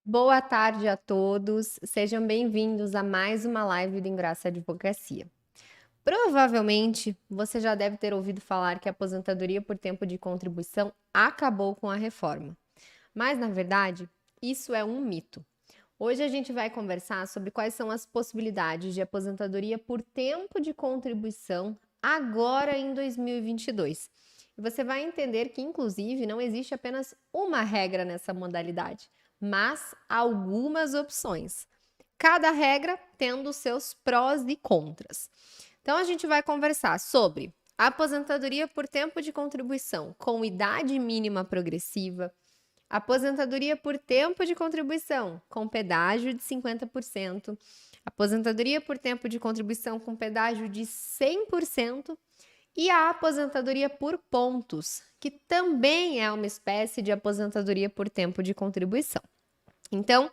Boa tarde a todos, sejam bem-vindos a mais uma live do Engraça Advocacia. Provavelmente você já deve ter ouvido falar que a aposentadoria por tempo de contribuição acabou com a reforma, mas na verdade isso é um mito. Hoje a gente vai conversar sobre quais são as possibilidades de aposentadoria por tempo de contribuição agora em 2022. E você vai entender que, inclusive, não existe apenas uma regra nessa modalidade, mas algumas opções. Cada regra tendo seus prós e contras. Então, a gente vai conversar sobre aposentadoria por tempo de contribuição com idade mínima progressiva, aposentadoria por tempo de contribuição com pedágio de 50%, aposentadoria por tempo de contribuição com pedágio de 100% e a aposentadoria por pontos, que também é uma espécie de aposentadoria por tempo de contribuição. Então,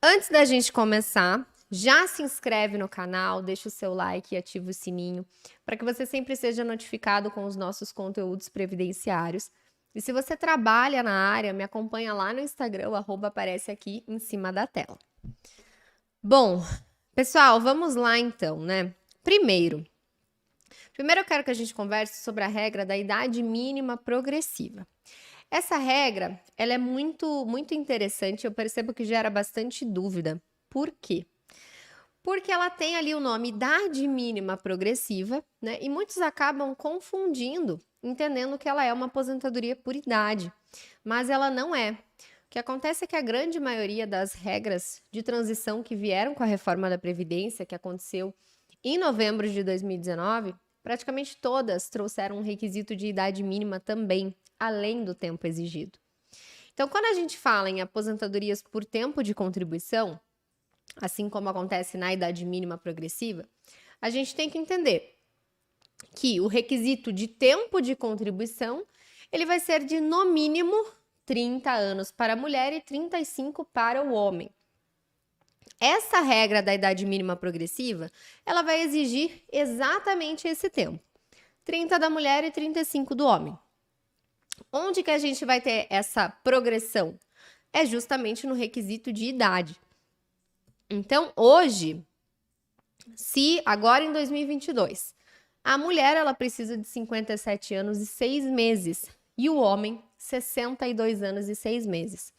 antes da gente começar, já se inscreve no canal, deixa o seu like e ativa o sininho para que você sempre seja notificado com os nossos conteúdos previdenciários. E se você trabalha na área, me acompanha lá no Instagram, o arroba aparece aqui em cima da tela. Bom, pessoal, vamos lá então, né? Primeiro eu quero que a gente converse sobre a regra da idade mínima progressiva. Essa regra, ela é muito interessante, eu percebo que gera bastante dúvida. Por quê? Porque ela tem ali o nome idade mínima progressiva, né? E muitos acabam confundindo, entendendo que ela é uma aposentadoria por idade, mas ela não é. O que acontece é que a grande maioria das regras de transição que vieram com a reforma da Previdência, que aconteceu em novembro de 2019, praticamente todas trouxeram um requisito de idade mínima também, além do tempo exigido. Então, quando a gente fala em aposentadorias por tempo de contribuição, assim como acontece na idade mínima progressiva, a gente tem que entender que o requisito de tempo de contribuição, ele vai ser de no mínimo 30 anos para a mulher e 35 para o homem. Essa regra da idade mínima progressiva, ela vai exigir exatamente esse tempo. 30 da mulher e 35 do homem. Onde que a gente vai ter essa progressão? É justamente no requisito de idade. Então, hoje, se agora em 2022, a mulher ela precisa de 57 anos e 6 meses e o homem 62 anos e 6 meses.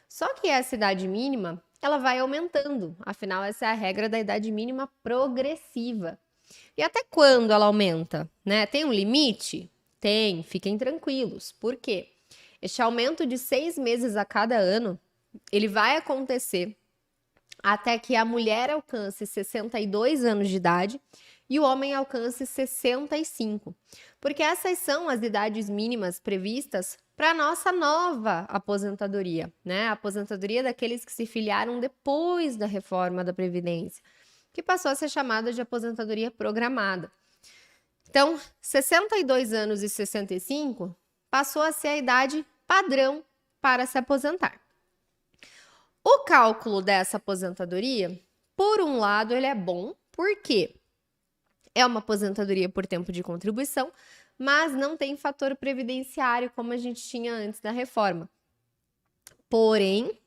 Só que essa idade mínima, ela vai aumentando. Afinal, essa é a regra da idade mínima progressiva. E até quando ela aumenta, né? Tem um limite? Tem, fiquem tranquilos. Por quê? Este aumento de 6 meses a cada ano, ele vai acontecer até que a mulher alcance 62 anos de idade e o homem alcance 65. Porque essas são as idades mínimas previstas para a nossa nova aposentadoria, né? A aposentadoria daqueles que se filiaram depois da reforma da Previdência, que passou a ser chamada de aposentadoria programada. Então, 62 anos e 65 passou a ser a idade padrão para se aposentar. O cálculo dessa aposentadoria, por um lado, ele é bom, porque é uma aposentadoria por tempo de contribuição, mas não tem fator previdenciário como a gente tinha antes da reforma. Porém,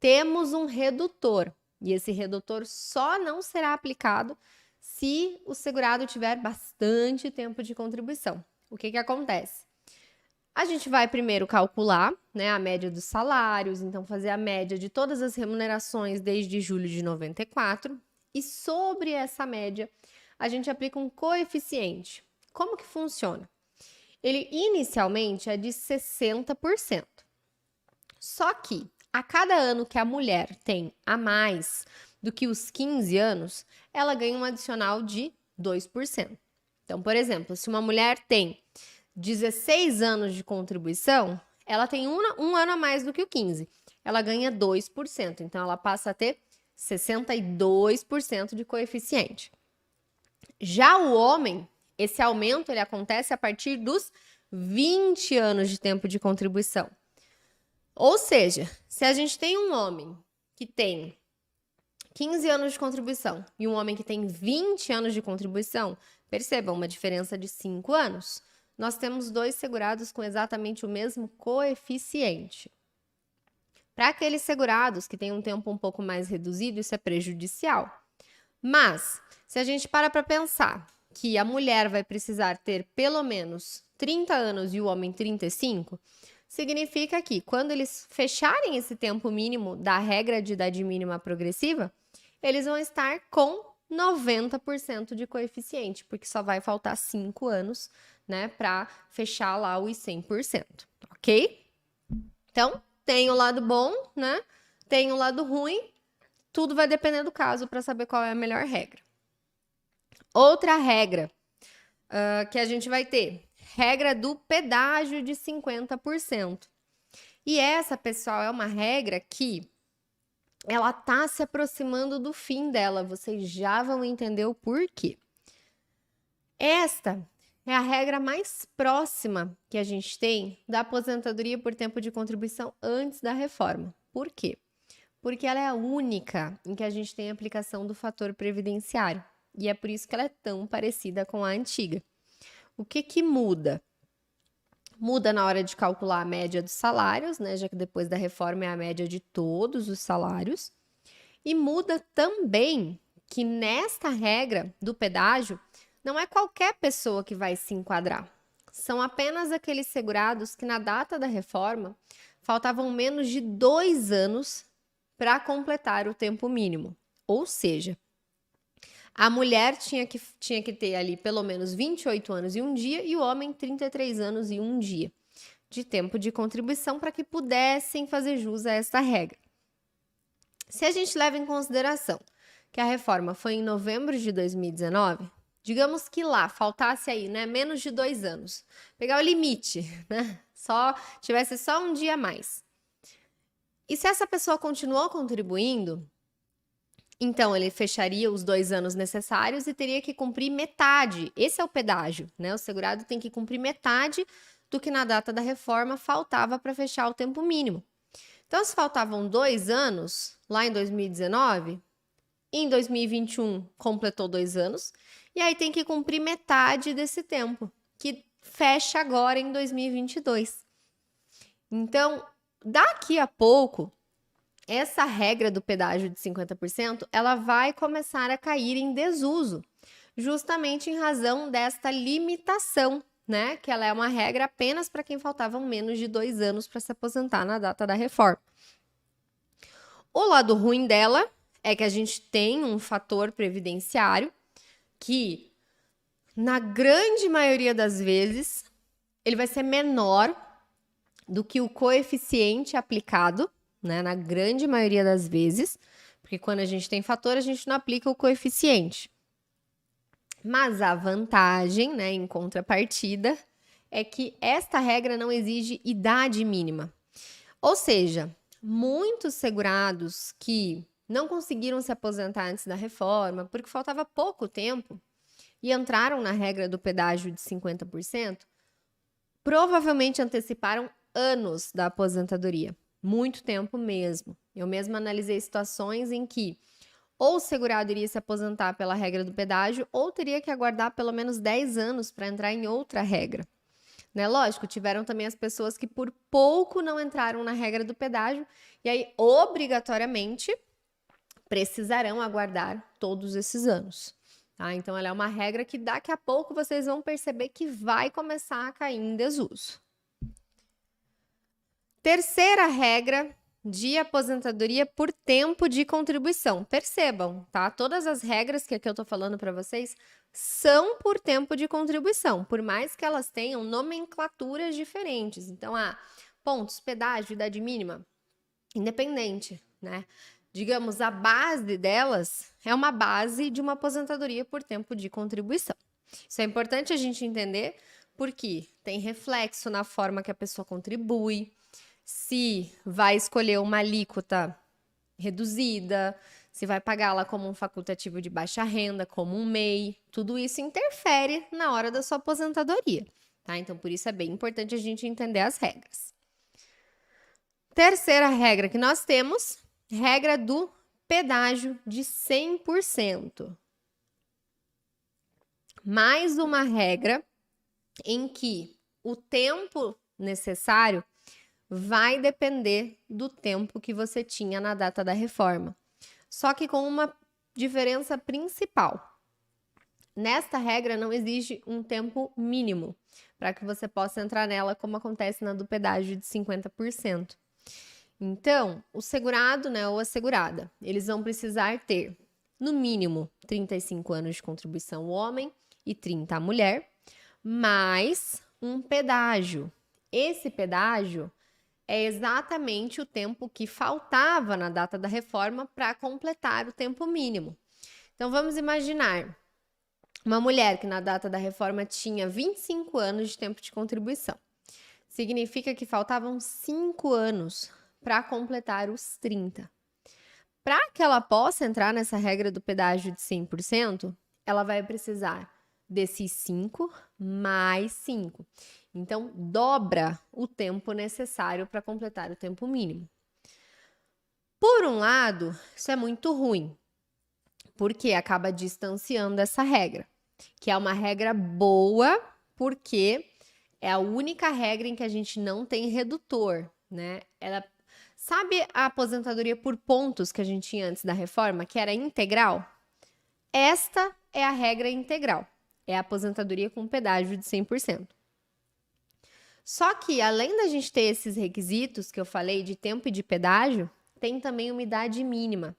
temos um redutor, e esse redutor só não será aplicado se o segurado tiver bastante tempo de contribuição. O que acontece? A gente vai primeiro calcular, né, a média dos salários, então fazer a média de todas as remunerações desde julho de 94, e sobre essa média a gente aplica um coeficiente. Como que funciona? Ele inicialmente é de 60%. Só que a cada ano que a mulher tem a mais do que os 15 anos, ela ganha um adicional de 2%. Então, por exemplo, se uma mulher tem 16 anos de contribuição, ela tem um ano a mais do que o 15. Ela ganha 2%. Então, ela passa a ter 62% de coeficiente. Já o homem, esse aumento ele acontece a partir dos 20 anos de tempo de contribuição. Ou seja, se a gente tem um homem que tem 15 anos de contribuição e um homem que tem 20 anos de contribuição, percebam uma diferença de 5 anos. Nós temos dois segurados com exatamente o mesmo coeficiente. Para aqueles segurados que têm um tempo um pouco mais reduzido, isso é prejudicial. Mas, se a gente para pensar que a mulher vai precisar ter pelo menos 30 anos e o homem 35, significa que quando eles fecharem esse tempo mínimo da regra de idade mínima progressiva, eles vão estar com 90% de coeficiente, porque só vai faltar 5 anos, né, para fechar lá os 100%, ok? Então, tem o lado bom, né? Tem o lado ruim. Tudo vai depender do caso para saber qual é a melhor regra. Outra regra que a gente vai ter, regra do pedágio de 50%. E essa, pessoal, é uma regra que ela tá se aproximando do fim dela. Vocês já vão entender o porquê. Esta é a regra mais próxima que a gente tem da aposentadoria por tempo de contribuição antes da reforma. Por quê? Porque ela é a única em que a gente tem a aplicação do fator previdenciário. E é por isso que ela é tão parecida com a antiga. O que muda? Muda na hora de calcular a média dos salários, né? Já que depois da reforma é a média de todos os salários. E muda também que nesta regra do pedágio, não é qualquer pessoa que vai se enquadrar. São apenas aqueles segurados que na data da reforma faltavam menos de 2 anos para completar o tempo mínimo. Ou seja, a mulher tinha que ter ali pelo menos 28 anos e um dia e o homem 33 anos e um dia de tempo de contribuição para que pudessem fazer jus a esta regra. Se a gente leva em consideração que a reforma foi em novembro de 2019, digamos que lá faltasse aí, né, menos de 2 anos, pegar o limite, né, tivesse só um dia a mais. E se essa pessoa continuou contribuindo, então ele fecharia os 2 anos necessários e teria que cumprir metade. Esse é o pedágio, né? O segurado tem que cumprir metade do que na data da reforma faltava para fechar o tempo mínimo. Então, se faltavam 2 anos, lá em 2019, em 2021 completou 2 anos, e aí tem que cumprir metade desse tempo, que fecha agora em 2022. Então, daqui a pouco, essa regra do pedágio de 50%, ela vai começar a cair em desuso, justamente em razão desta limitação, né? Que ela é uma regra apenas para quem faltavam menos de 2 anos para se aposentar na data da reforma. O lado ruim dela é que a gente tem um fator previdenciário que, na grande maioria das vezes, ele vai ser menor do que o coeficiente aplicado, né? Na grande maioria das vezes, porque quando a gente tem fator, a gente não aplica o coeficiente. Mas a vantagem, né, em contrapartida, é que esta regra não exige idade mínima. Ou seja, muitos segurados que não conseguiram se aposentar antes da reforma, porque faltava pouco tempo, e entraram na regra do pedágio de 50%, provavelmente anteciparam anos da aposentadoria. Muito tempo mesmo. Eu mesma analisei situações em que ou o segurado iria se aposentar pela regra do pedágio ou teria que aguardar pelo menos 10 anos para entrar em outra regra. Né? Lógico, tiveram também as pessoas que por pouco não entraram na regra do pedágio e aí, obrigatoriamente, precisarão aguardar todos esses anos. Tá? Então, ela é uma regra que daqui a pouco vocês vão perceber que vai começar a cair em desuso. Terceira regra de aposentadoria por tempo de contribuição. Percebam, tá? Todas as regras que aqui eu tô falando para vocês são por tempo de contribuição, por mais que elas tenham nomenclaturas diferentes. Então, pontos, pedágio, idade mínima, independente, né? Digamos, a base delas é uma base de uma aposentadoria por tempo de contribuição. Isso é importante a gente entender porque tem reflexo na forma que a pessoa contribui, se vai escolher uma alíquota reduzida, se vai pagá-la como um facultativo de baixa renda, como um MEI, tudo isso interfere na hora da sua aposentadoria, tá? Então, por isso é bem importante a gente entender as regras. Terceira regra que nós temos, regra do pedágio de 100%. Mais uma regra em que o tempo necessário vai depender do tempo que você tinha na data da reforma. Só que com uma diferença principal. Nesta regra não existe um tempo mínimo para que você possa entrar nela, como acontece na do pedágio de 50%. Então, o segurado, né, ou a segurada, eles vão precisar ter, no mínimo, 35 anos de contribuição o homem e 30 a mulher, mais um pedágio. Esse pedágio é exatamente o tempo que faltava na data da reforma para completar o tempo mínimo. Então, vamos imaginar uma mulher que na data da reforma tinha 25 anos de tempo de contribuição. Significa que faltavam 5 anos para completar os 30. Para que ela possa entrar nessa regra do pedágio de 100%, ela vai precisar desses 5 mais 5. Então, dobra o tempo necessário para completar o tempo mínimo. Por um lado, isso é muito ruim, porque acaba distanciando essa regra, que é uma regra boa, porque é a única regra em que a gente não tem redutor, né? Sabe a aposentadoria por pontos que a gente tinha antes da reforma, que era integral? Esta é a regra integral. É a aposentadoria com pedágio de 100%. Só que, além da gente ter esses requisitos que eu falei de tempo e de pedágio, tem também uma idade mínima.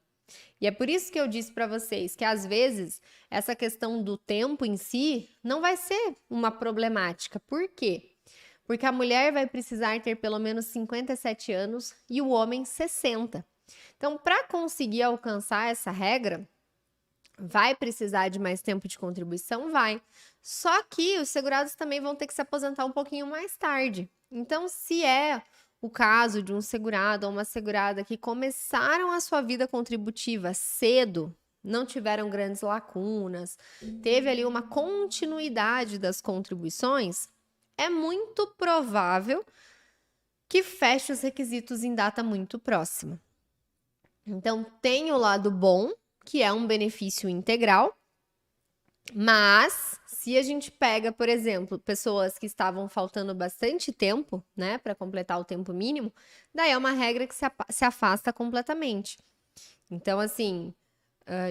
E é por isso que eu disse para vocês que, às vezes, essa questão do tempo em si não vai ser uma problemática. Por quê? Porque a mulher vai precisar ter pelo menos 57 anos e o homem 60. Então, para conseguir alcançar essa regra, vai precisar de mais tempo de contribuição? Vai. Só que os segurados também vão ter que se aposentar um pouquinho mais tarde. Então, se é o caso de um segurado ou uma segurada que começaram a sua vida contributiva cedo, não tiveram grandes lacunas, teve ali uma continuidade das contribuições, é muito provável que feche os requisitos em data muito próxima. Então, tem o lado bom, que é um benefício integral, mas se a gente pega, por exemplo, pessoas que estavam faltando bastante tempo, né, para completar o tempo mínimo, daí é uma regra que se afasta completamente. Então, assim,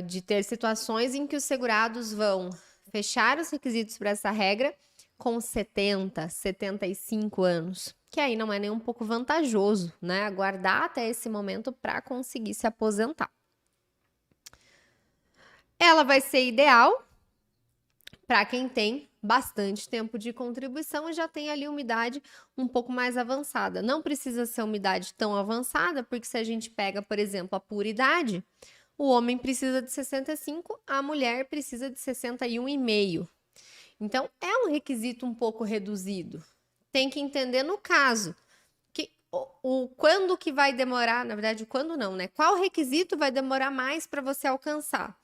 de ter situações em que os segurados vão fechar os requisitos para essa regra com 70, 75 anos, que aí não é nem um pouco vantajoso, né, aguardar até esse momento para conseguir se aposentar. Ela vai ser ideal para quem tem bastante tempo de contribuição e já tem ali uma idade um pouco mais avançada. Não precisa ser uma idade tão avançada, porque se a gente pega, por exemplo, a pura idade, o homem precisa de 65, a mulher precisa de 61,5. Então, é um requisito um pouco reduzido. Tem que entender no caso que quando que vai demorar, na verdade, quando não, né? Qual requisito vai demorar mais para você alcançar?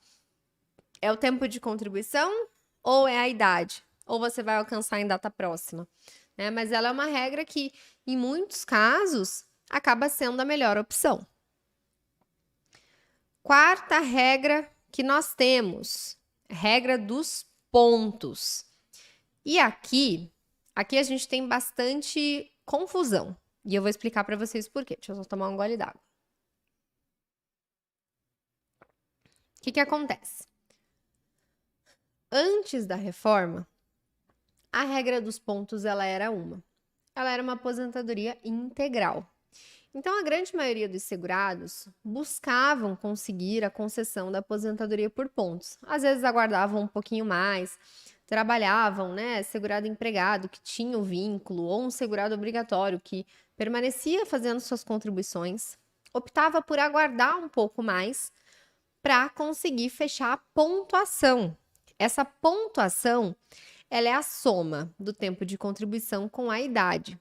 É o tempo de contribuição ou é a idade? Ou você vai alcançar em data próxima? Né? Mas ela é uma regra que, em muitos casos, acaba sendo a melhor opção. Quarta regra que nós temos, regra dos pontos. E aqui a gente tem bastante confusão. E eu vou explicar para vocês por quê. Deixa eu só tomar um gole d'água. O que acontece? Antes da reforma, a regra dos pontos ela era uma aposentadoria integral. Então, a grande maioria dos segurados buscavam conseguir a concessão da aposentadoria por pontos. Às vezes aguardavam um pouquinho mais, trabalhavam, né, segurado empregado que tinha o vínculo ou um segurado obrigatório que permanecia fazendo suas contribuições, optava por aguardar um pouco mais para conseguir fechar a pontuação. Essa pontuação, ela é a soma do tempo de contribuição com a idade.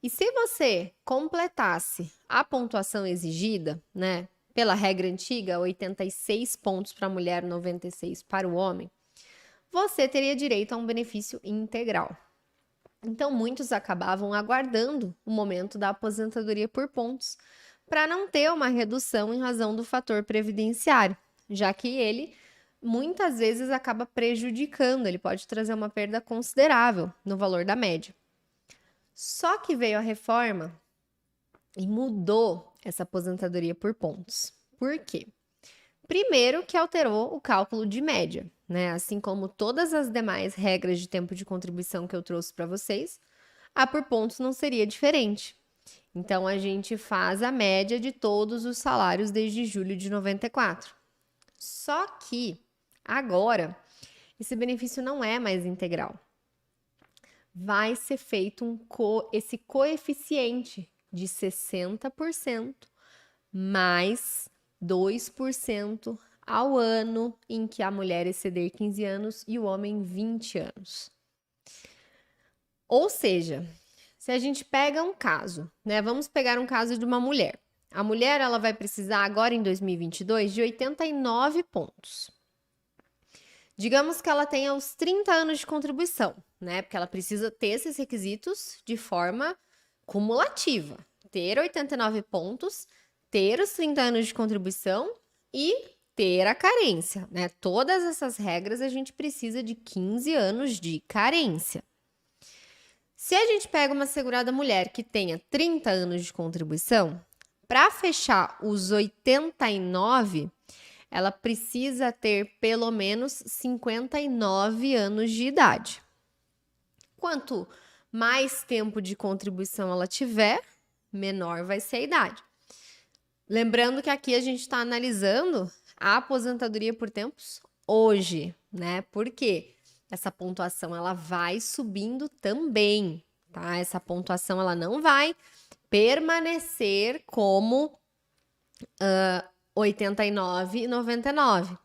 E se você completasse a pontuação exigida, né, pela regra antiga, 86 pontos para a mulher, 96 para o homem, você teria direito a um benefício integral. Então, muitos acabavam aguardando o momento da aposentadoria por pontos para não ter uma redução em razão do fator previdenciário, já que ele muitas vezes acaba prejudicando, ele pode trazer uma perda considerável no valor da média. Só que veio a reforma e mudou essa aposentadoria por pontos. Por quê? Primeiro que alterou o cálculo de média, né? Assim como todas as demais regras de tempo de contribuição que eu trouxe para vocês, a por pontos não seria diferente. Então a gente faz a média de todos os salários desde julho de 94. Só que agora esse benefício não é mais integral. Vai ser feito esse coeficiente de 60% mais 2% ao ano em que a mulher exceder 15 anos e o homem 20 anos. Ou seja, se a gente pega um caso, né? Vamos pegar um caso de uma mulher. A mulher ela vai precisar agora em 2022 de 89 pontos. Digamos que ela tenha os 30 anos de contribuição, né? Porque ela precisa ter esses requisitos de forma cumulativa. Ter 89 pontos, ter os 30 anos de contribuição e ter a carência, né? Todas essas regras a gente precisa de 15 anos de carência. Se a gente pega uma segurada mulher que tenha 30 anos de contribuição, para fechar os 89, ela precisa ter pelo menos 59 anos de idade. Quanto mais tempo de contribuição ela tiver, menor vai ser a idade. Lembrando que aqui a gente está analisando a aposentadoria por tempos hoje, né? Porque essa pontuação ela vai subindo também, tá? Essa pontuação ela não vai permanecer como 89 e 99.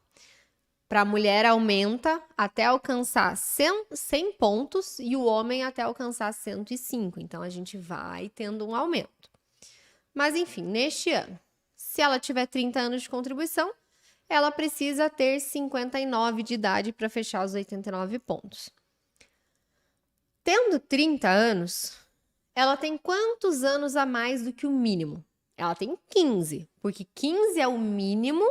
Para a mulher aumenta até alcançar 100 pontos e o homem até alcançar 105. Então a gente vai tendo um aumento. Mas enfim, neste ano, se ela tiver 30 anos de contribuição, ela precisa ter 59 de idade para fechar os 89 pontos. Tendo 30 anos, ela tem quantos anos a mais do que o mínimo? Ela tem 15, porque 15 é o mínimo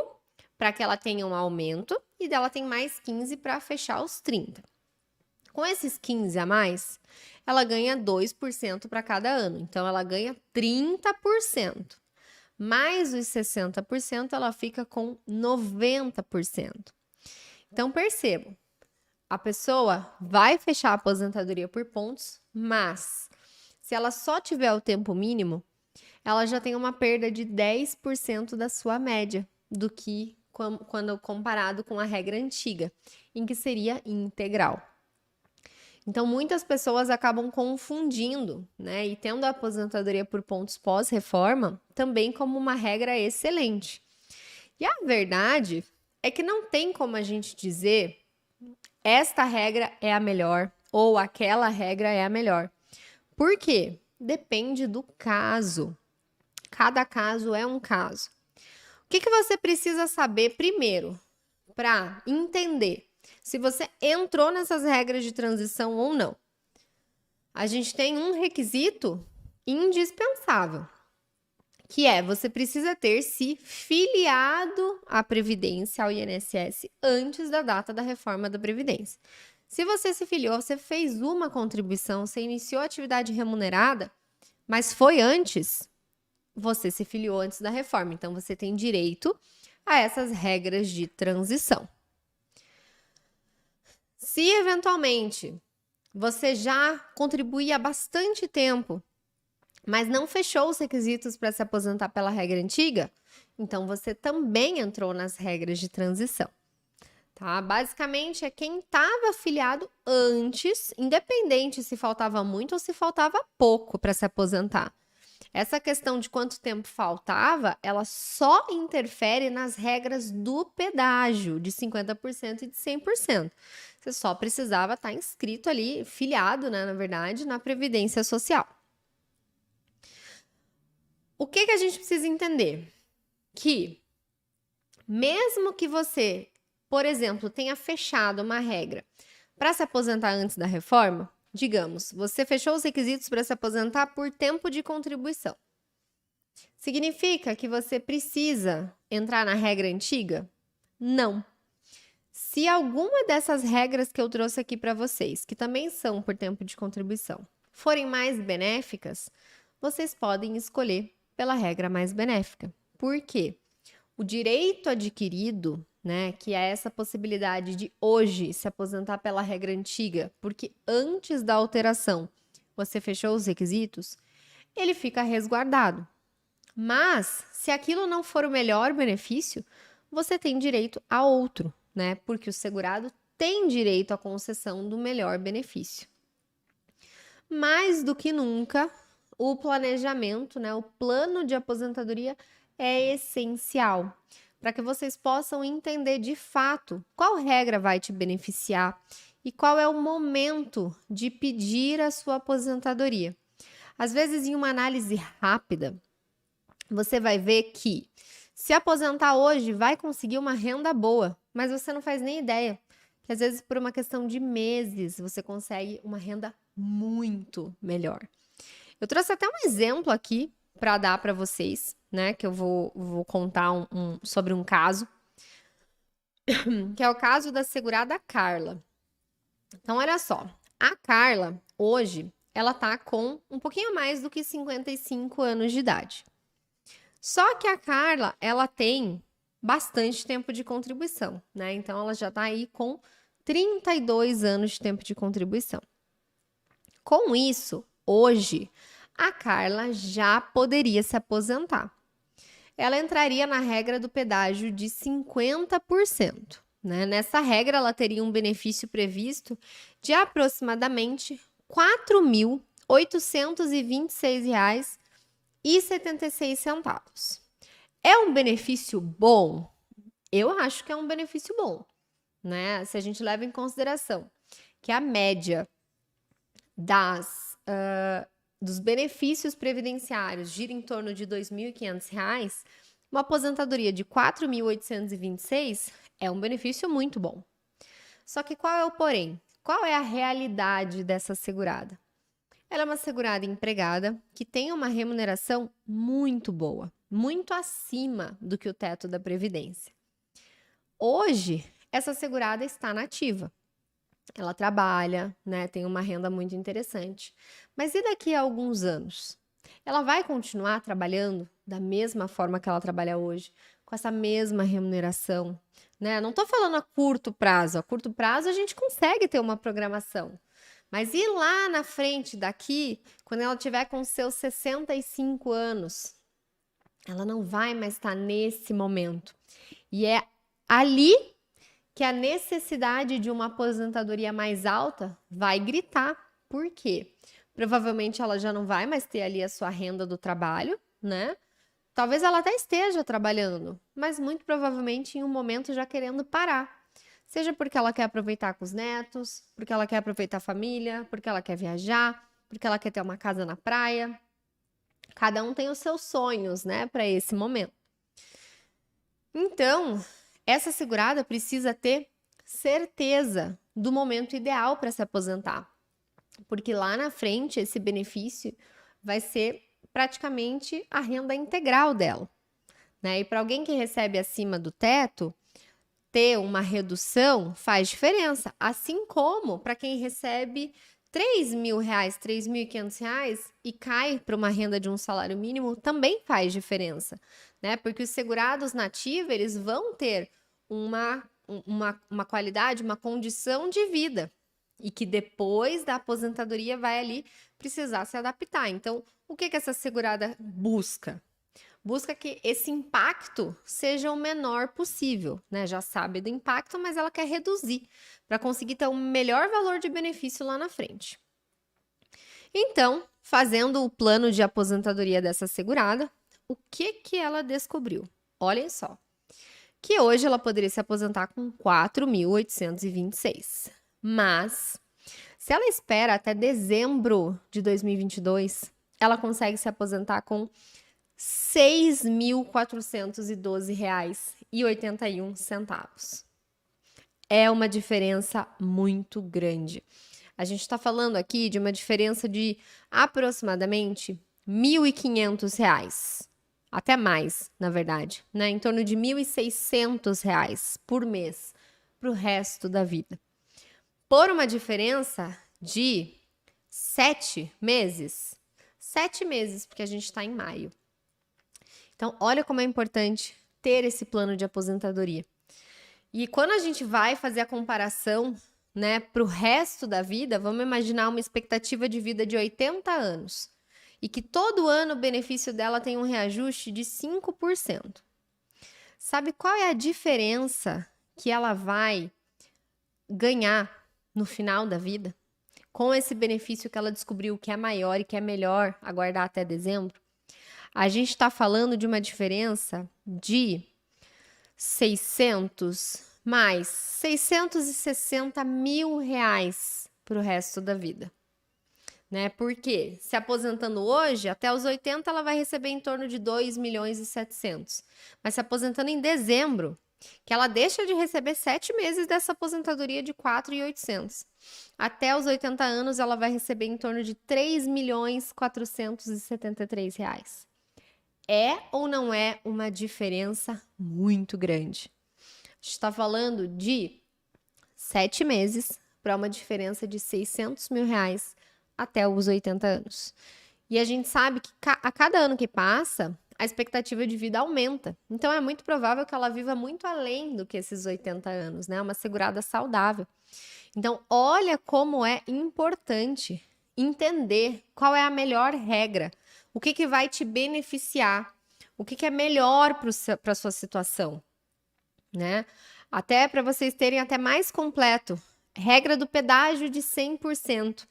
para que ela tenha um aumento e dela tem mais 15 para fechar os 30. Com esses 15 a mais, ela ganha 2% para cada ano, então ela ganha 30%. Mais os 60%, ela fica com 90%. Então, percebam, a pessoa vai fechar a aposentadoria por pontos, mas se ela só tiver o tempo mínimo, ela já tem uma perda de 10% da sua média, do que quando comparado com a regra antiga, em que seria integral. Então, muitas pessoas acabam confundindo, né? E tendo a aposentadoria por pontos pós-reforma também como uma regra excelente. E a verdade é que não tem como a gente dizer esta regra é a melhor ou aquela regra é a melhor. Por quê? Depende do caso. Cada caso é um caso. O que você precisa saber primeiro para entender se você entrou nessas regras de transição ou não? A gente tem um requisito indispensável, que é você precisa ter se filiado à Previdência, ao INSS, antes da data da reforma da Previdência. Se você se filiou, você fez uma contribuição, você iniciou a atividade remunerada, mas foi antes, você se filiou antes da reforma, então você tem direito a essas regras de transição. Se eventualmente você já contribuía há bastante tempo, mas não fechou os requisitos para se aposentar pela regra antiga, então você também entrou nas regras de transição. Tá? Basicamente é quem estava afiliado antes, independente se faltava muito ou se faltava pouco para se aposentar. Essa questão de quanto tempo faltava, ela só interfere nas regras do pedágio de 50% e de 100%. Você só precisava estar inscrito ali, filiado, né, na verdade, na Previdência Social. O que a gente precisa entender? Que mesmo que você, por exemplo, tenha fechado uma regra para se aposentar antes da reforma, digamos, você fechou os requisitos para se aposentar por tempo de contribuição. Significa que você precisa entrar na regra antiga? Não. Se alguma dessas regras que eu trouxe aqui para vocês, que também são por tempo de contribuição, forem mais benéficas, vocês podem escolher pela regra mais benéfica. Por quê? O direito adquirido, né, que é essa possibilidade de hoje se aposentar pela regra antiga, porque antes da alteração você fechou os requisitos, ele fica resguardado. Mas, se aquilo não for o melhor benefício, você tem direito a outro, né? Porque o segurado tem direito à concessão do melhor benefício. Mais do que nunca, o planejamento, né, o plano de aposentadoria é essencial para que vocês possam entender de fato qual regra vai te beneficiar e qual é o momento de pedir a sua aposentadoria. Às vezes, em uma análise rápida, você vai ver que se aposentar hoje vai conseguir uma renda boa, mas você não faz nem ideia que às vezes por uma questão de meses você consegue uma renda muito melhor. Eu trouxe até um exemplo aqui para dar para vocês, né? Que eu vou contar sobre um caso, que é o caso da segurada Carla. Então, olha só, a Carla hoje ela tá com um pouquinho mais do que 55 anos de idade. Só que a Carla, ela tem bastante tempo de contribuição, né? Então, ela já tá aí com 32 anos de tempo de contribuição. Com isso, hoje, a Carla já poderia se aposentar. Ela entraria na regra do pedágio de 50%, né? Nessa regra, ela teria um benefício previsto de aproximadamente R$ 4.826,76. É um benefício bom? Eu acho que é um benefício bom, né? Se a gente leva em consideração que a média dos benefícios previdenciários gira em torno de R$ 2.500, uma aposentadoria de R$ 4.826 é um benefício muito bom. Só que qual é o porém? Qual é a realidade dessa segurada? Ela é uma segurada empregada que tem uma remuneração muito boa, muito acima do que o teto da Previdência. Hoje, essa segurada está nativa. Ela trabalha, né, tem uma renda muito interessante. Mas e daqui a alguns anos? Ela vai continuar trabalhando da mesma forma que ela trabalha hoje, com essa mesma remuneração, né? Não estou falando a curto prazo. A curto prazo a gente consegue ter uma programação. Mas e lá na frente, daqui, quando ela tiver com seus 65 anos, ela não vai mais estar nesse momento. E é ali que a necessidade de uma aposentadoria mais alta vai gritar. Por quê? Provavelmente ela já não vai mais ter ali a sua renda do trabalho, né? Talvez ela até esteja trabalhando, mas muito provavelmente em um momento já querendo parar. Seja porque ela quer aproveitar com os netos, porque ela quer aproveitar a família, porque ela quer viajar, porque ela quer ter uma casa na praia. Cada um tem os seus sonhos, né, para esse momento. Então, essa segurada precisa ter certeza do momento ideal para se aposentar, porque lá na frente esse benefício vai ser praticamente a renda integral dela, né? E para alguém que recebe acima do teto, ter uma redução faz diferença, assim como para quem recebe R$ 3.000, R$ 3.500 e cai para uma renda de um salário mínimo, também faz diferença, né? Porque os segurados nativos, eles vão ter uma qualidade, uma condição de vida e que depois da aposentadoria vai ali precisar se adaptar. Então, o que essa segurada busca? Busca que esse impacto seja o menor possível, né? Já sabe do impacto, mas ela quer reduzir para conseguir ter um melhor valor de benefício lá na frente. Então, fazendo o plano de aposentadoria dessa segurada, o que ela descobriu? Olhem só, que hoje ela poderia se aposentar com 4.826, mas se ela espera até dezembro de 2022, ela consegue se aposentar com R$ 6.412,81. É uma diferença muito grande. A gente está falando aqui de uma diferença de aproximadamente R$ 1.500, até mais, na verdade, né? Em torno de R$ 1.600 por mês para o resto da vida. Por uma diferença de 7 meses, 7 meses, porque a gente está em maio. Então, olha como é importante ter esse plano de aposentadoria. E quando a gente vai fazer a comparação, né, para o resto da vida, vamos imaginar uma expectativa de vida de 80 anos e que todo ano o benefício dela tem um reajuste de 5%. Sabe qual é a diferença que ela vai ganhar no final da vida? Com esse benefício que ela descobriu que é maior e que é melhor aguardar até dezembro? A gente está falando de uma diferença de 660 mil reais para o resto da vida. Né? Porque se aposentando hoje, até os 80 ela vai receber em torno de 2 milhões e 700. Mas se aposentando em dezembro, que ela deixa de receber 7 meses dessa aposentadoria de 4.800. Até os 80 anos ela vai receber em torno de 3 milhões 473 reais. É ou não é uma diferença muito grande? A gente está falando de 7 meses para uma diferença de 600 mil reais até os 80 anos. E a gente sabe que a cada ano que passa, a expectativa de vida aumenta. Então, é muito provável que ela viva muito além do que esses 80 anos, né? Uma segurada saudável. Então, olha como é importante entender qual é a melhor regra, o que vai te beneficiar, o que é melhor para a sua situação, né? Até para vocês terem até mais completo, regra do pedágio de 100%.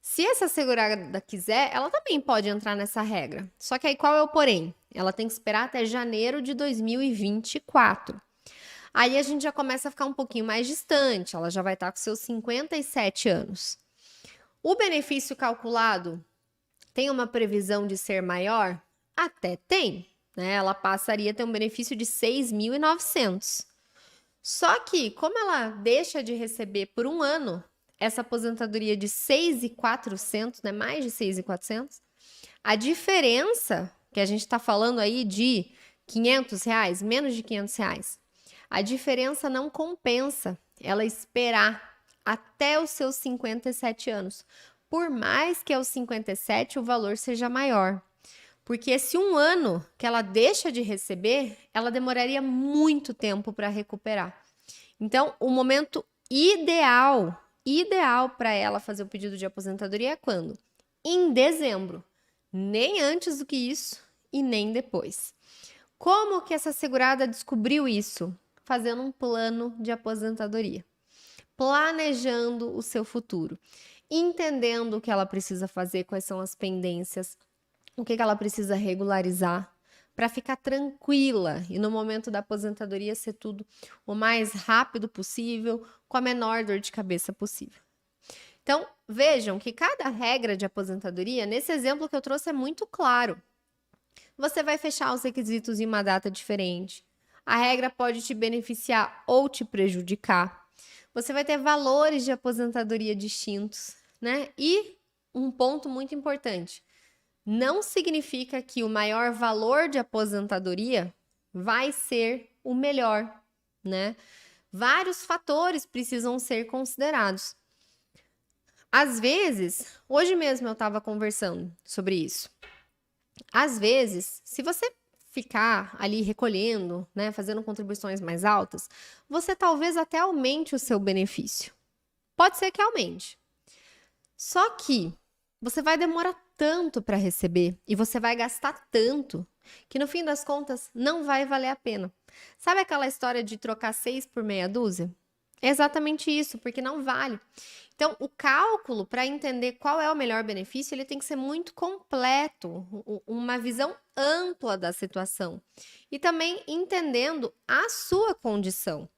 Se essa segurada quiser, ela também pode entrar nessa regra. Só que aí qual é o porém? Ela tem que esperar até janeiro de 2024. Aí a gente já começa a ficar um pouquinho mais distante, ela já vai estar com seus 57 anos. O benefício calculado tem uma previsão de ser maior? Até tem, né? Ela passaria a ter um benefício de 6.900. Só que, como ela deixa de receber por um ano essa aposentadoria de 6.400, né? Mais de 6.400, a diferença que a gente está falando aí de 500 reais, menos de 500 reais, a diferença não compensa ela esperar até os seus 57 anos. Por mais que aos 57 o valor seja maior. Porque esse um ano que ela deixa de receber, ela demoraria muito tempo para recuperar. Então, o momento ideal para ela fazer o pedido de aposentadoria é quando? Em dezembro. Nem antes do que isso e nem depois. Como que essa segurada descobriu isso? Fazendo um plano de aposentadoria. Planejando o seu futuro. Entendendo o que ela precisa fazer, quais são as pendências, o que ela precisa regularizar para ficar tranquila e no momento da aposentadoria ser tudo o mais rápido possível, com a menor dor de cabeça possível. Então, vejam que cada regra de aposentadoria, nesse exemplo que eu trouxe, é muito claro. Você vai fechar os requisitos em uma data diferente. A regra pode te beneficiar ou te prejudicar. Você vai ter valores de aposentadoria distintos, né? E um ponto muito importante, não significa que o maior valor de aposentadoria vai ser o melhor, né? Vários fatores precisam ser considerados. Às vezes, hoje mesmo eu estava conversando sobre isso. Às vezes, se você ficar ali recolhendo, né, fazendo contribuições mais altas, você talvez até aumente o seu benefício. Pode ser que aumente. Só que você vai demorar tanto para receber e você vai gastar tanto que no fim das contas não vai valer a pena. Sabe aquela história de trocar 6 por meia dúzia? É exatamente isso, porque não vale. Então, o cálculo para entender qual é o melhor benefício, ele tem que ser muito completo, uma visão ampla da situação e também entendendo a sua condição.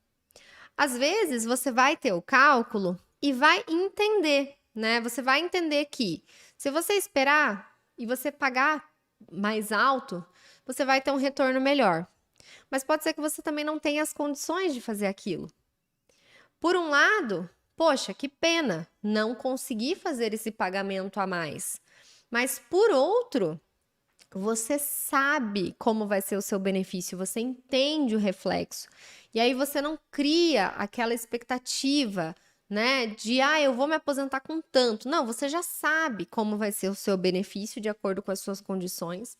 Às vezes, você vai ter o cálculo e vai entender, né? Você vai entender que se você esperar e você pagar mais alto, você vai ter um retorno melhor. Mas pode ser que você também não tenha as condições de fazer aquilo. Por um lado, poxa, que pena não conseguir fazer esse pagamento a mais. Mas por outro, você sabe como vai ser o seu benefício, você entende o reflexo. E aí você não cria aquela expectativa, né, de eu vou me aposentar com tanto. Não, você já sabe como vai ser o seu benefício de acordo com as suas condições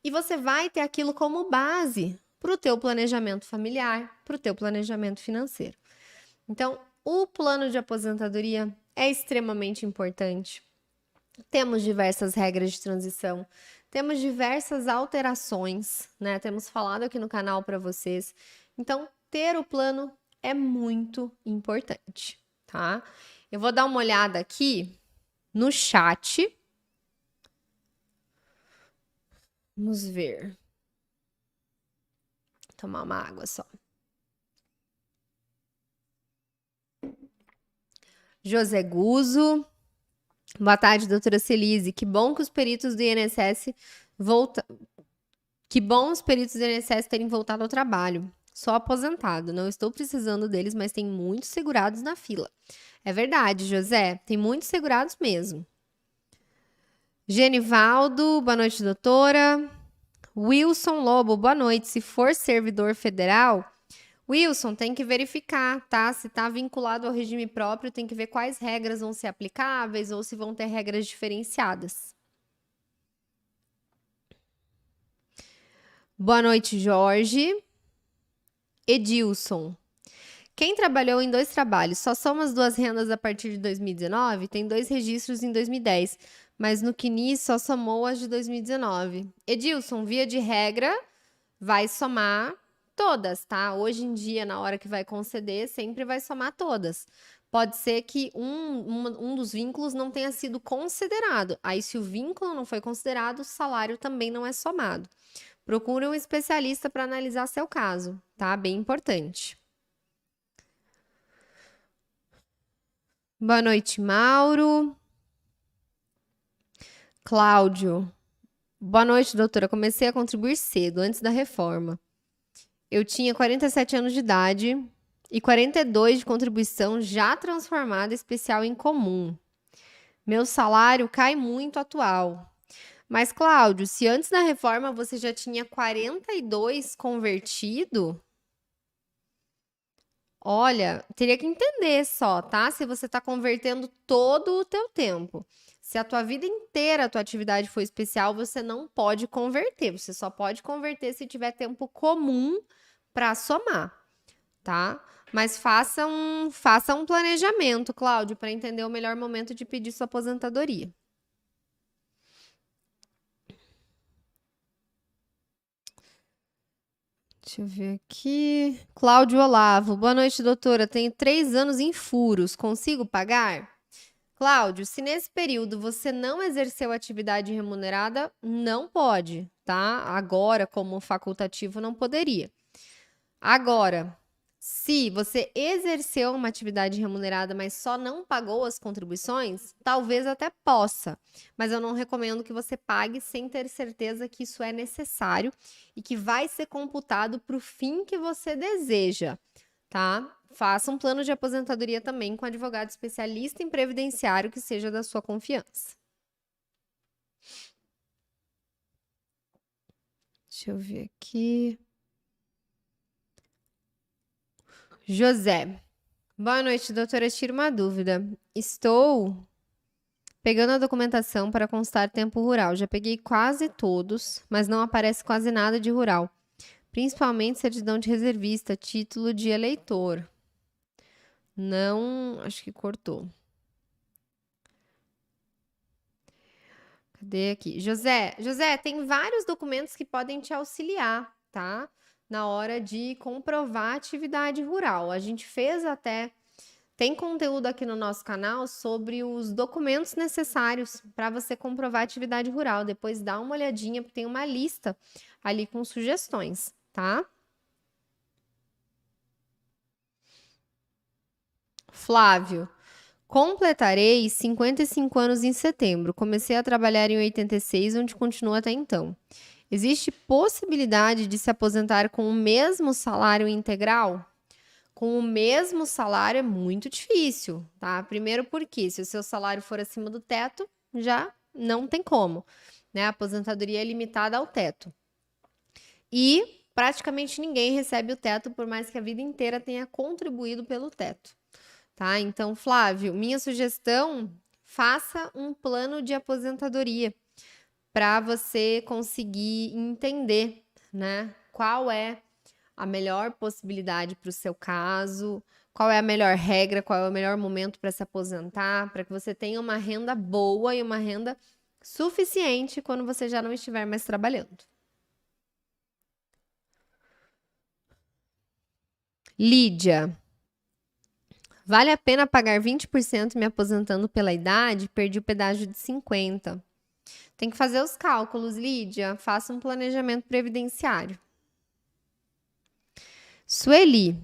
E você vai ter aquilo como base para o teu planejamento familiar, para o teu planejamento financeiro. Então, o plano de aposentadoria é extremamente importante. Temos diversas regras de transição, temos diversas alterações, né? Temos falado aqui no canal para vocês. Então, ter o plano é muito importante, tá? Eu vou dar uma olhada aqui no chat. Vamos ver. Vou tomar uma água só. José Guzo. Boa tarde, doutora Celise. Que bom que os peritos do INSS Que bom os peritos do INSS terem voltado ao trabalho. Sou aposentado, não estou precisando deles, mas tem muitos segurados na fila. É verdade, José, tem muitos segurados mesmo. Genivaldo, boa noite, doutora. Wilson Lobo, boa noite. Se for servidor federal, Wilson, tem que verificar, tá? Se está vinculado ao regime próprio, tem que ver quais regras vão ser aplicáveis ou se vão ter regras diferenciadas. Boa noite, Jorge. Edilson. Quem trabalhou em 2 trabalhos só soma as 2 rendas a partir de 2019, tem 2 registros em 2010, mas no CNI só somou as de 2019. Edilson, via de regra, vai somar todas, tá? Hoje em dia, na hora que vai conceder, sempre vai somar todas. Pode ser que um dos vínculos não tenha sido considerado. Aí, se o vínculo não foi considerado, o salário também não é somado. Procure um especialista para analisar seu caso, tá? Bem importante. Boa noite, Mauro. Cláudio. Boa noite, doutora. Comecei a contribuir cedo, antes da reforma. Eu tinha 47 anos de idade e 42 de contribuição já transformada especial em comum. Meu salário cai muito atual. Mas, Cláudio, se antes da reforma você já tinha 42 convertido, olha, teria que entender só, tá? Se você está convertendo todo o teu tempo. Se a tua vida inteira a tua atividade for especial, você não pode converter. Você só pode converter se tiver tempo comum para somar, tá? Mas faça um planejamento, Cláudio, para entender o melhor momento de pedir sua aposentadoria. Deixa eu ver aqui. Cláudio Olavo. Boa noite, doutora. Tenho 3 anos em furos. Consigo pagar? Cláudio, se nesse período você não exerceu atividade remunerada, não pode, tá? Agora, como facultativo, não poderia. Agora, se você exerceu uma atividade remunerada, mas só não pagou as contribuições, talvez até possa, mas eu não recomendo que você pague sem ter certeza que isso é necessário e que vai ser computado para o fim que você deseja, tá? Faça um plano de aposentadoria também com advogado especialista em previdenciário que seja da sua confiança. Deixa eu ver aqui. José. Boa noite, doutora. Tiro uma dúvida. Estou pegando a documentação para constar tempo rural. Já peguei quase todos, mas não aparece quase nada de rural. Principalmente certidão de reservista, título de eleitor. Não, acho que cortou. Cadê aqui? José, tem vários documentos que podem te auxiliar, tá? Na hora de comprovar a atividade rural. A gente fez até. Tem conteúdo aqui no nosso canal sobre os documentos necessários para você comprovar a atividade rural. Depois dá uma olhadinha, porque tem uma lista ali com sugestões, tá? Flávio. Completarei 55 anos em setembro. Comecei a trabalhar em 86, onde continuo até então. Existe possibilidade de se aposentar com o mesmo salário integral? Com o mesmo salário é muito difícil, tá? Primeiro porque se o seu salário for acima do teto, já não tem como, né? A aposentadoria é limitada ao teto. E praticamente ninguém recebe o teto, por mais que a vida inteira tenha contribuído pelo teto. Tá? Então, Flávio, minha sugestão, faça um plano de aposentadoria para você conseguir entender, né, qual é a melhor possibilidade para o seu caso, qual é a melhor regra, qual é o melhor momento para se aposentar, para que você tenha uma renda boa e uma renda suficiente quando você já não estiver mais trabalhando. Lídia, vale a pena pagar 20% me aposentando pela idade? Perdi o pedágio de 50%. Tem que fazer os cálculos, Lídia. Faça um planejamento previdenciário. Sueli.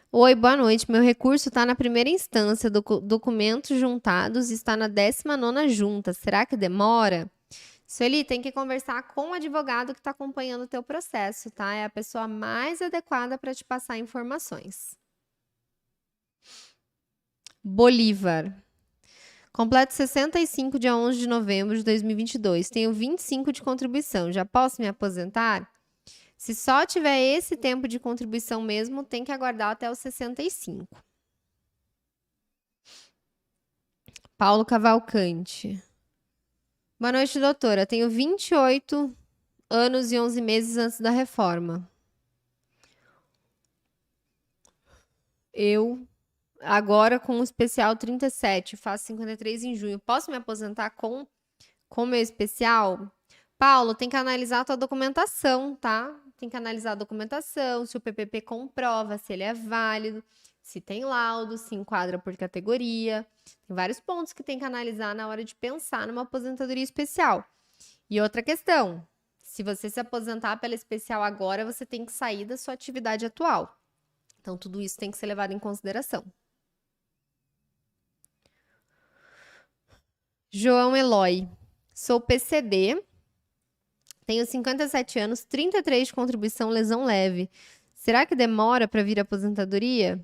Oi, boa noite. Meu recurso está na primeira instância, documentos juntados, está na 19ª junta. Será que demora? Sueli, tem que conversar com o advogado que está acompanhando o teu processo, tá? É a pessoa mais adequada para te passar informações. Bolívar. Completo 65 dia 11 de novembro de 2022. Tenho 25 de contribuição. Já posso me aposentar? Se só tiver esse tempo de contribuição mesmo, tem que aguardar até os 65. Paulo Cavalcante. Boa noite, doutora. Tenho 28 anos e 11 meses antes da reforma. Eu, agora com o especial 37, faço 53 em junho. Posso me aposentar com meu especial? Paulo, tem que analisar a tua documentação, tá? Tem que analisar a documentação, se o PPP comprova, se ele é válido, se tem laudo, se enquadra por categoria. Tem vários pontos que tem que analisar na hora de pensar numa aposentadoria especial. E outra questão, se você se aposentar pela especial agora, você tem que sair da sua atividade atual. Então, tudo isso tem que ser levado em consideração. João Eloy. Sou PCD. Tenho 57 anos, 33 de contribuição, lesão leve. Será que demora para vir a aposentadoria?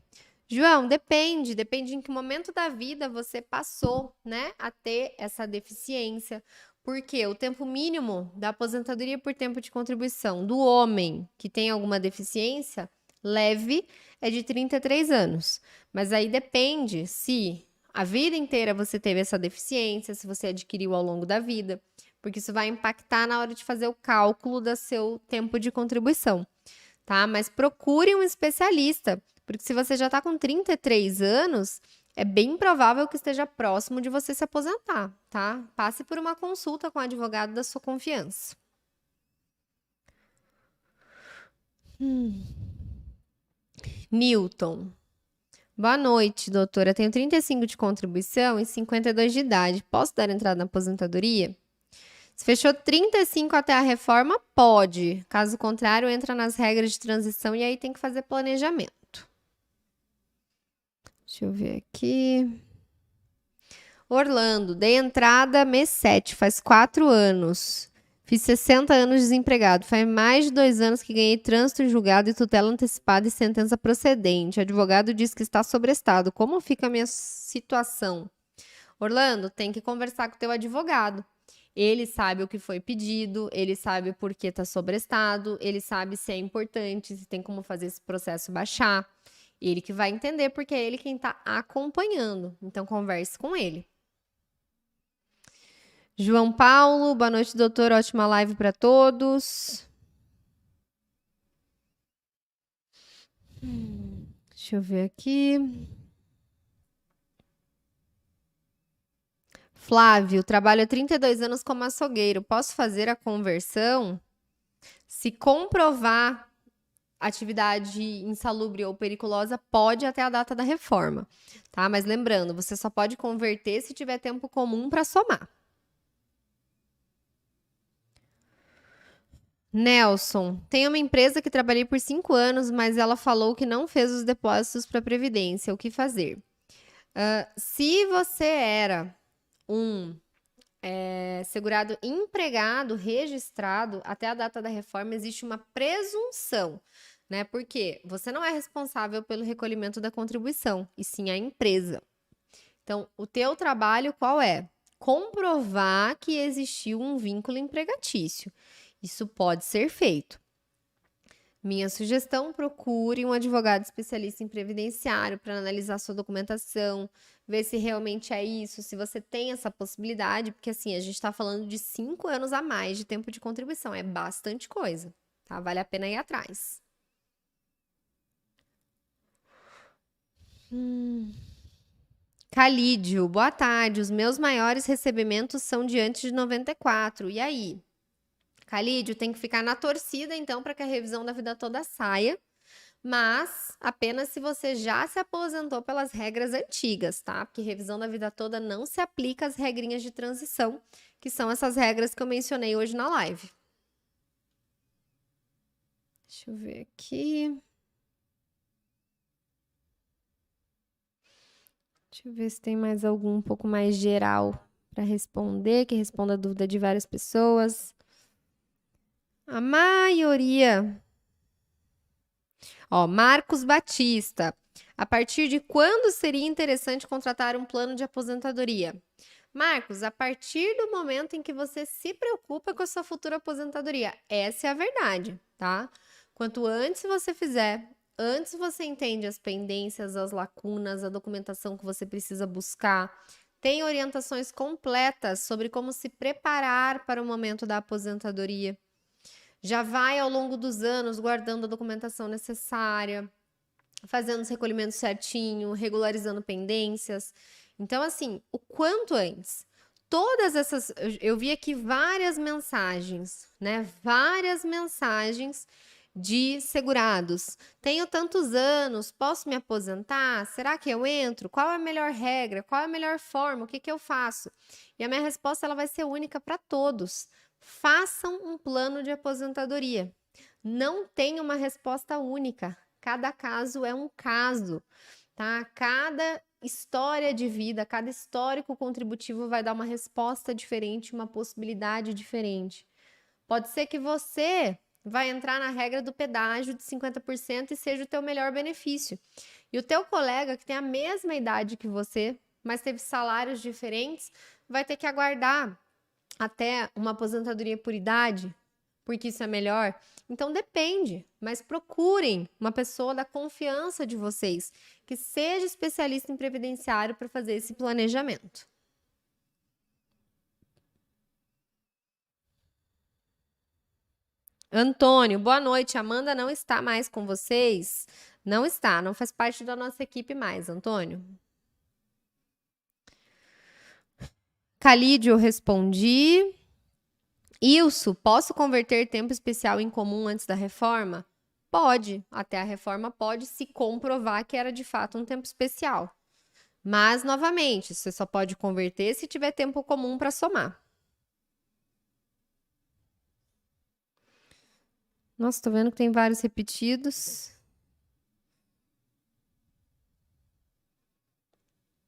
João, depende em que momento da vida você passou, né, a ter essa deficiência. Porque o tempo mínimo da aposentadoria por tempo de contribuição do homem que tem alguma deficiência leve é de 33 anos. Mas aí depende se a vida inteira você teve essa deficiência, se você adquiriu ao longo da vida, porque isso vai impactar na hora de fazer o cálculo do seu tempo de contribuição, tá? Mas procure um especialista, porque se você já está com 33 anos, é bem provável que esteja próximo de você se aposentar, tá? Passe por uma consulta com o advogado da sua confiança. Newton. Boa noite, doutora. Tenho 35 de contribuição e 52 de idade. Posso dar entrada na aposentadoria? Se fechou 35 até a reforma, pode. Caso contrário, entra nas regras de transição e aí tem que fazer planejamento. Deixa eu ver aqui. Orlando, dei entrada mês 7, faz 4 anos. Fiz 60 anos desempregado. Faz mais de 2 anos que ganhei trânsito em julgado e tutela antecipada e sentença procedente. O advogado diz que está sobrestado. Como fica a minha situação? Orlando, tem que conversar com o teu advogado. Ele sabe o que foi pedido, ele sabe por que está sobrestado, ele sabe se é importante, se tem como fazer esse processo baixar. Ele que vai entender, porque é ele quem está acompanhando. Então, converse com ele. João Paulo, boa noite, doutor. Ótima live para todos. Deixa eu ver aqui. Flávio, trabalho há 32 anos como açougueiro. Posso fazer a conversão? Se comprovar atividade insalubre ou periculosa, pode até a data da reforma, tá? Mas lembrando, você só pode converter se tiver tempo comum para somar. Nelson, tem uma empresa que trabalhei por 5 anos, mas ela falou que não fez os depósitos para a Previdência. O que fazer? Se você era um segurado empregado registrado, até a data da reforma existe uma presunção, né? Porque você não é responsável pelo recolhimento da contribuição, e sim a empresa. Então, o teu trabalho qual é? Comprovar que existiu um vínculo empregatício. Isso pode ser feito. Minha sugestão, procure um advogado especialista em previdenciário para analisar sua documentação, ver se realmente é isso, se você tem essa possibilidade, porque assim, a gente está falando de 5 anos a mais de tempo de contribuição, é bastante coisa, tá? Vale a pena ir atrás. Calídio, boa tarde. Os meus maiores recebimentos são de antes de 94. E aí? Calídio, tem que ficar na torcida, então, para que a revisão da vida toda saia, mas apenas se você já se aposentou pelas regras antigas, tá? Porque revisão da vida toda não se aplica às regrinhas de transição, que são essas regras que eu mencionei hoje na live. Deixa eu ver aqui. Deixa eu ver se tem mais algum um pouco mais geral para responder, que responda a dúvida de várias pessoas. A maioria. Ó, Marcos Batista. A partir de quando seria interessante contratar um plano de aposentadoria? Marcos, a partir do momento em que você se preocupa com a sua futura aposentadoria. Essa é a verdade, tá? Quanto antes você fizer, antes você entende as pendências, as lacunas, a documentação que você precisa buscar, tem orientações completas sobre como se preparar para o momento da aposentadoria. Já vai ao longo dos anos guardando a documentação necessária, fazendo os recolhimentos certinho, regularizando pendências. Então, assim, o quanto antes. Todas essas. Eu vi aqui várias mensagens, né? Várias mensagens de segurados. Tenho tantos anos, posso me aposentar? Será que eu entro? Qual é a melhor regra? Qual é a melhor forma? O que eu faço? E a minha resposta ela vai ser única para todos. Façam um plano de aposentadoria. Não tem uma resposta única. Cada caso é um caso, tá? Cada história de vida, cada histórico contributivo vai dar uma resposta diferente, uma possibilidade diferente. Pode ser que você vai entrar na regra do pedágio de 50% e seja o teu melhor benefício. E o teu colega que tem a mesma idade que você, mas teve salários diferentes, vai ter que aguardar até uma aposentadoria por idade, porque isso é melhor. Então depende, mas procurem uma pessoa da confiança de vocês, que seja especialista em previdenciário para fazer esse planejamento. Antônio, boa noite. Amanda não está mais com vocês? Não está, não faz parte da nossa equipe mais, Antônio. Calídio, eu respondi. Ilso, posso converter tempo especial em comum antes da reforma? Pode, até a reforma pode se comprovar que era de fato um tempo especial. Mas, novamente, você só pode converter se tiver tempo comum para somar. Nossa, tô vendo que tem vários repetidos.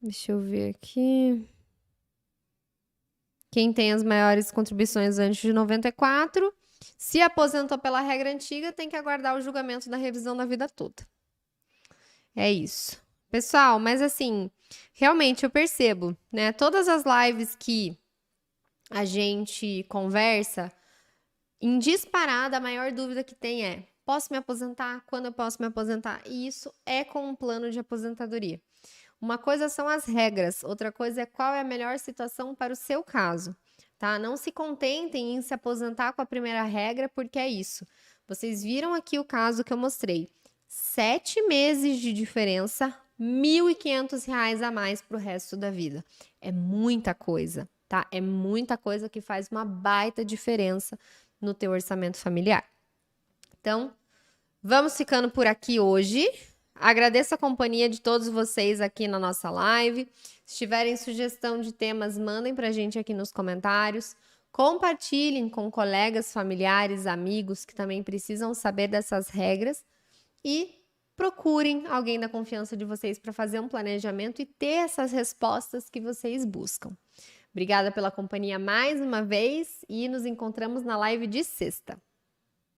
Deixa eu ver aqui. Quem tem as maiores contribuições antes de 94, se aposentou pela regra antiga, tem que aguardar o julgamento da revisão da vida toda. É isso. Pessoal, mas assim, realmente eu percebo, né? Todas as lives que a gente conversa, em disparada, a maior dúvida que tem é: posso me aposentar? Quando eu posso me aposentar? E isso é com um plano de aposentadoria. Uma coisa são as regras, outra coisa é qual é a melhor situação para o seu caso, tá? Não se contentem em se aposentar com a primeira regra, porque é isso. Vocês viram aqui o caso que eu mostrei. 7 meses de diferença, R$ 1.500 a mais para o resto da vida. É muita coisa, tá? É muita coisa que faz uma baita diferença no teu orçamento familiar. Então, vamos ficando por aqui hoje. Agradeço a companhia de todos vocês aqui na nossa live. Se tiverem sugestão de temas, mandem pra gente aqui nos comentários. Compartilhem com colegas, familiares, amigos que também precisam saber dessas regras. E procurem alguém da confiança de vocês para fazer um planejamento e ter essas respostas que vocês buscam. Obrigada pela companhia mais uma vez e nos encontramos na live de sexta.